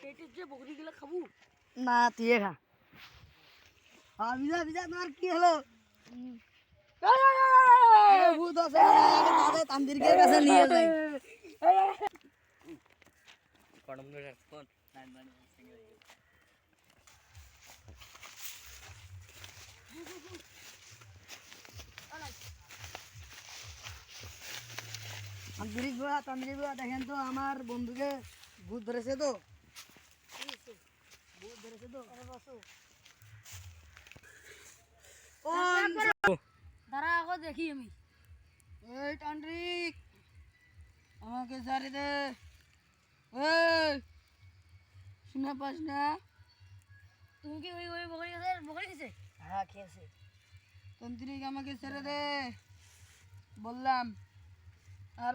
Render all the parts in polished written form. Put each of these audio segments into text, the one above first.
সেটের যে বকরিগুলো খাবো না তুই খা। বিজা বিজা তোমার কি হলো? ভূত আছে তাদের তান্ত্রিকের কাছে নিয়ে যাই। তান্ত্রিক বাবা দেখেন তো আমার বন্ধুকে ভূত ধরেছে তো। ভূত ধরেছে তো। দাঁড়া আগো দেখি আমি। এই তান্ত্রিক আমাকে ছাড়ি দে। এই শুনে পাস না? তুমি কি ওই ওই বকরি খেছে? হ্যাঁ খেয়েছে। তান্ত্রিক আমাকে ছেড়ে দে বললাম। আর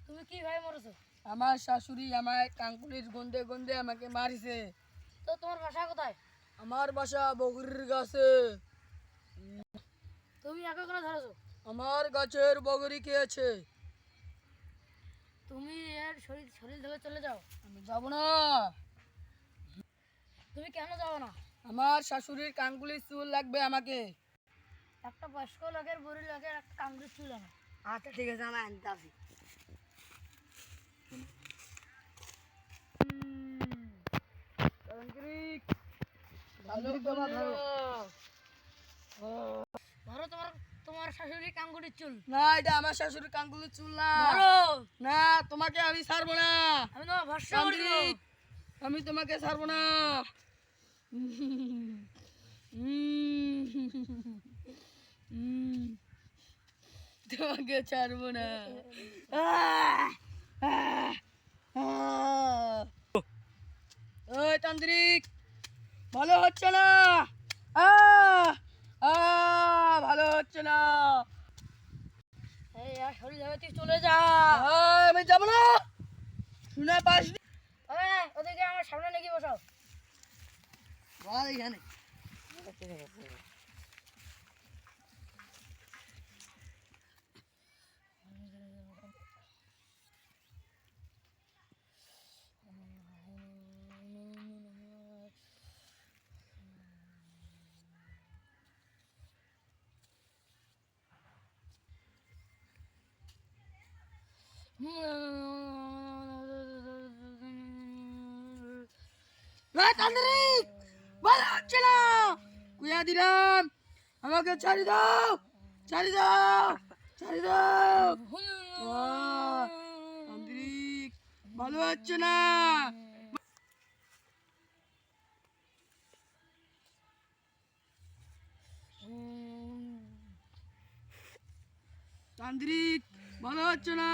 তুমি কি ভাই মরেছো? আমার শাশুড়ি আমায় কাঙ্কুলির গন্ধে গন্ধে আমাকে মারিছে। তো তোমার বাসা কোথায়? আমার বাসা বগরির গাছে। তুমি একা করে ধরেছো? আমার গাছের বগরি খেয়েছে। তুমি এর শরীর শরীর ধরে চলে যাও। আমি যাব না। তুমি কেন যাও না? আমার শাশুড়ির কাঙ্কুলির চুল লাগবে আমাকে। একটা বয়স্ক লোকের বুড়ি লোকের একটা কামড়ে চুল আনো। আচ্ছা ঠিক আছে আমি আনতে আসি। তান্ত্রিক ভালো বাবা ধরো। ধরো তোমার তোমার শাশুড়ি কামড়ে চুল। না এটা আমার শাশুড়ির কাঙ্কুলির চুল না। ধরো। না তোমাকে আমি ছাড়বো না। আমি তোমার ভরসা করি। তান্ত্রিক আমি তোমাকে ছাড়বো না। তোমাকে ছাড়বো না। ওই তান্ত্রিক ভালো হচ্ছে না। ভালো হচ্ছে না। এই আর শরীর ধরে তুই চলে যা। আমি যাবো না। শুনে পাস ওদেরকে আমার সামনে নাকি বসাও। বল এখানে। তান্ত্রিক ভালো হচ্ছে না। কুয়া দিলাম আমাকে ছাড়ি দাও। ছাড়ি দাও। ছাড়ি দাও। তান্ত্রিক ভালো হচ্ছে না। তান্ত্রিক ভালো হচ্ছে না।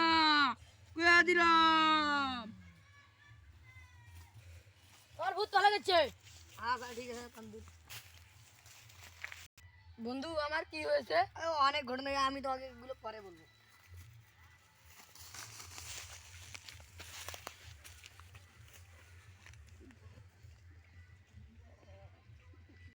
কুয়া দিলাম। তোর ভূত তলা গেছে। আচ্ছা ঠিক আছে তান্ত্রিক। বন্ধু আমার কি হয়েছে? অনেক ঘটনা আমি তোমাকে এগুলো পরে বলবো।